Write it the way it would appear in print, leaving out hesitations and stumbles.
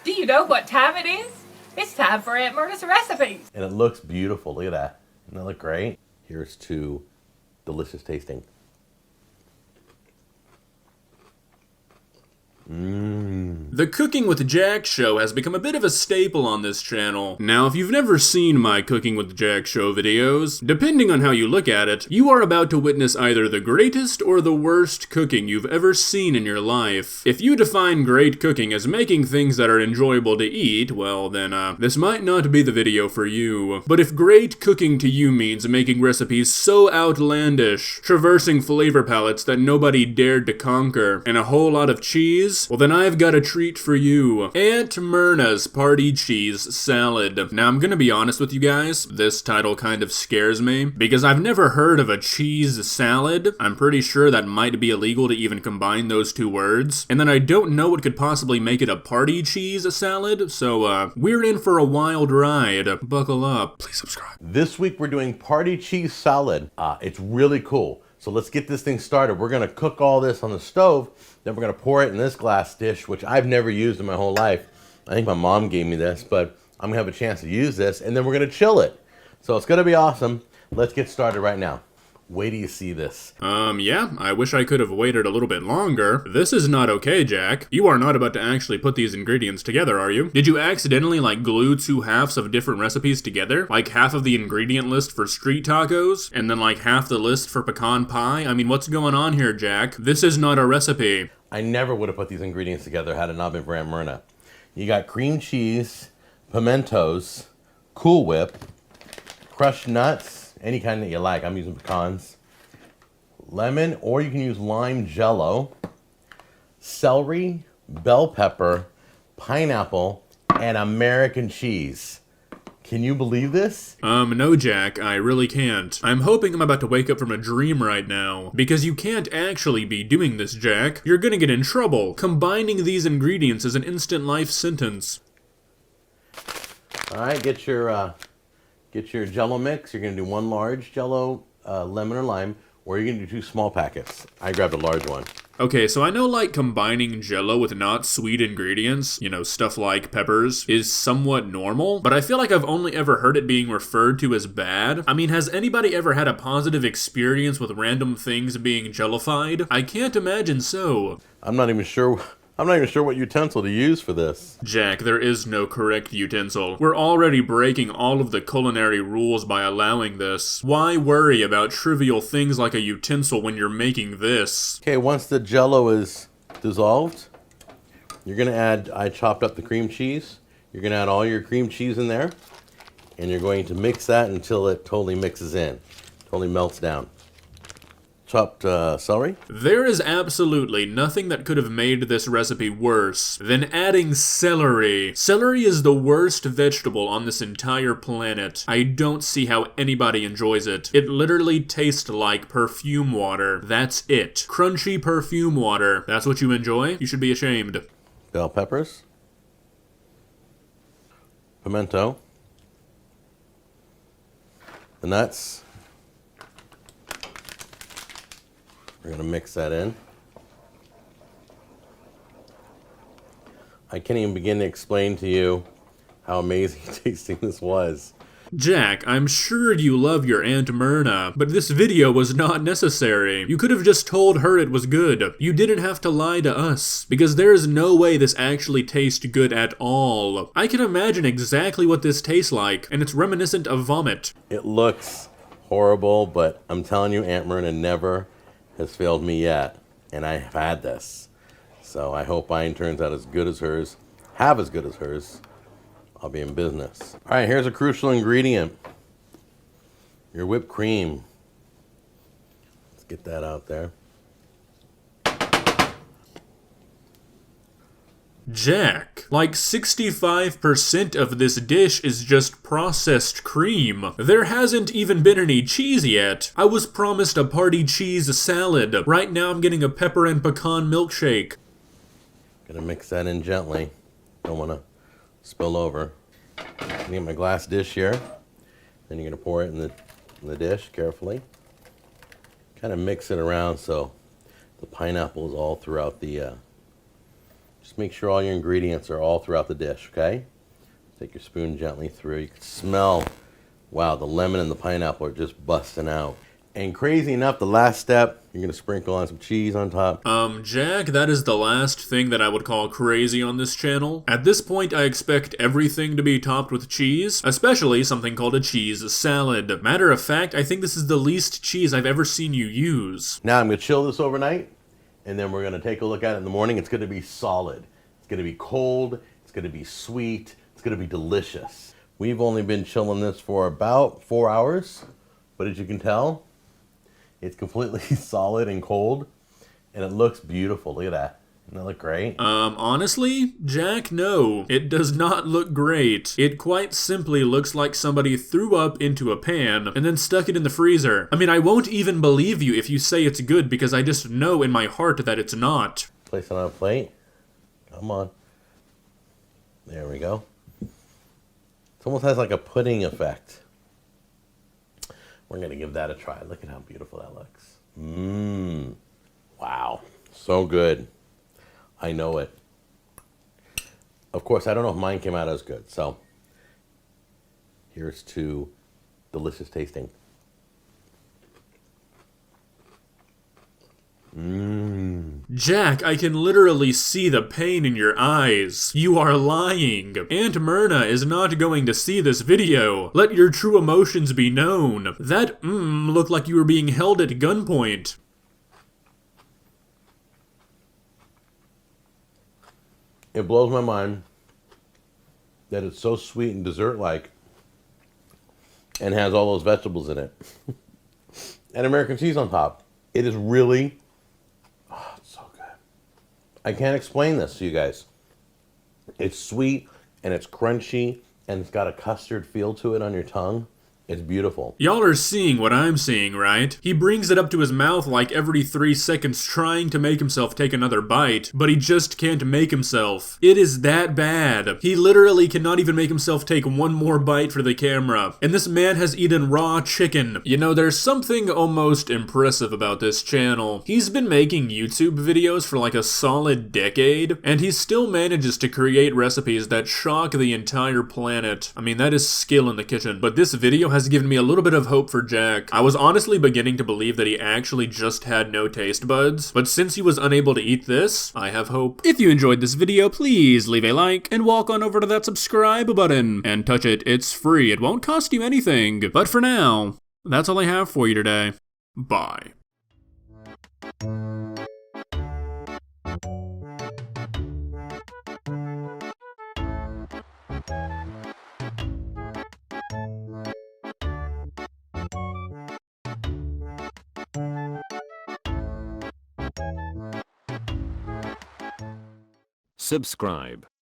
Do you know what time it is? It's time for Aunt Myrna's recipes. And it looks beautiful. Look at that. Doesn't that look great? Here's to delicious tasting. The Cooking with Jack show has become a bit of a staple on this channel. Now, if you've never seen my Cooking with Jack show videos, depending on how you look at it, you are about to witness either the greatest or the worst cooking you've ever seen in your life. If you define great cooking as making things that are enjoyable to eat, well then, this might not be the video for you. But if great cooking to you means making recipes so outlandish, traversing flavor palettes that nobody dared to conquer, and a whole lot of cheese, well then I've got a treat for you. Aunt Myrna's Party Cheese Salad. Now I'm gonna be honest with you guys, this title kind of scares me, because I've never heard of a cheese salad. I'm pretty sure that might be illegal to even combine those two words. And then I don't know what could possibly make it a party cheese salad, so we're in for a wild ride. Buckle up. Please subscribe. This week we're doing party cheese salad. It's really cool. So let's get this thing started. We're gonna cook all this on the stove, then we're gonna pour it in this glass dish, which I've never used in my whole life. I think my mom gave me this, but I'm gonna have a chance to use this, and then we're gonna chill it. So it's gonna be awesome. Let's get started right now. Wait till you see this. Yeah, I wish I could have waited a little bit longer. This is not okay, Jack. You are not about to actually put these ingredients together, are you? Did you accidentally, glue two halves of different recipes together? Like half of the ingredient list for street tacos, and then half the list for pecan pie? I mean, what's going on here, Jack? This is not a recipe. I never would have put these ingredients together had it not been for Aunt Myrna. You got cream cheese, pimentos, Cool Whip, crushed nuts, any kind that you like. I'm using pecans. Lemon, or you can use lime jello, celery, bell pepper, pineapple, and American cheese. Can you believe this? No, Jack, I really can't. I'm hoping I'm about to wake up from a dream right now. Because you can't actually be doing this, Jack. You're gonna get in trouble. Combining these ingredients is an instant life sentence. Alright, get your jello mix. You're gonna do one large jello, lemon or lime, or you're gonna do two small packets. I grabbed a large one. Okay, so I know combining jello with not sweet ingredients, stuff like peppers, is somewhat normal, but I feel like I've only ever heard it being referred to as bad. I mean, has anybody ever had a positive experience with random things being jellified? I can't imagine so. I'm not even sure what utensil to use for this. Jack, there is no correct utensil. We're already breaking all of the culinary rules by allowing this. Why worry about trivial things like a utensil when you're making this? Okay, once the jello is dissolved, you're gonna add, I chopped up the cream cheese. You're gonna add all your cream cheese in there, and you're going to mix that until it totally mixes in, totally melts down. Chopped celery. There is absolutely nothing that could have made this recipe worse than adding celery. Celery is the worst vegetable on this entire planet. I don't see how anybody enjoys it. It literally tastes like perfume water. That's it. Crunchy perfume water. That's what you enjoy? You should be ashamed. Bell peppers. Pimento. The nuts. We're gonna mix that in. I can't even begin to explain to you how amazing tasting this was. Jack, I'm sure you love your Aunt Myrna, but this video was not necessary. You could have just told her it was good. You didn't have to lie to us, because there is no way this actually tastes good at all. I can imagine exactly what this tastes like, and it's reminiscent of vomit. It looks horrible, but I'm telling you, Aunt Myrna never has failed me yet, and I have had this. So I hope mine turns out as good as hers, as good as hers. I'll be in business. All right, here's a crucial ingredient. Your whipped cream. Let's get that out there. Jack, 65% of this dish is just processed cream. There hasn't even been any cheese yet. I was promised a party cheese salad. Right now I'm getting a pepper and pecan milkshake. Gonna mix that in gently. Don't wanna spill over. I'm gonna get my glass dish here. Then you're gonna pour it in the dish carefully. Kind of mix it around so the pineapple is all throughout the Just make sure all your ingredients are all throughout the dish, okay? Take your spoon gently through. You can smell, wow, the lemon and the pineapple are just busting out. And crazy enough, the last step, you're gonna sprinkle on some cheese on top. Jack, that is the last thing that I would call crazy on this channel. At this point, I expect everything to be topped with cheese, especially something called a cheese salad. Matter of fact, I think this is the least cheese I've ever seen you use. Now I'm gonna chill this overnight, and then we're gonna take a look at it in the morning. It's gonna be solid. It's gonna be cold, it's gonna be sweet, it's gonna be delicious. We've only been chilling this for about 4 hours, but as you can tell, it's completely solid and cold, and it looks beautiful. Look at that. Doesn't that look great? Honestly, Jack, no. It does not look great. It quite simply looks like somebody threw up into a pan and then stuck it in the freezer. I mean, I won't even believe you if you say it's good because I just know in my heart that it's not. Place it on a plate. Come on. There we go. It almost has like a pudding effect. We're gonna give that a try. Look at how beautiful that looks. Mmm. Wow. So good. I know it. Of course, I don't know if mine came out as good. So here's to delicious tasting. Mmm. Jack, I can literally see the pain in your eyes. You are lying. Aunt Myrna is not going to see this video. Let your true emotions be known. That looked like you were being held at gunpoint. It blows my mind that it's so sweet and dessert-like and has all those vegetables in it. And American cheese on top. It is really... oh, it's so good. I can't explain this to you guys. It's sweet and it's crunchy and it's got a custard feel to it on your tongue. It's beautiful. Y'all are seeing what I'm seeing, right? He brings it up to his mouth like every 3 seconds trying to make himself take another bite, but he just can't make himself. It is that bad. He literally cannot even make himself take one more bite for the camera. And this man has eaten raw chicken. You know, there's something almost impressive about this channel. He's been making YouTube videos for like a solid decade, and he still manages to create recipes that shock the entire planet. I mean, that is skill in the kitchen. But this video has given me a little bit of hope for Jack. I was honestly beginning to believe that he actually just had no taste buds, but since he was unable to eat this, I have hope. If you enjoyed this video, please leave a like and walk on over to that subscribe button and touch it. It's free. It won't cost you anything. But for now, that's all I have for you today. Bye. Subscribe.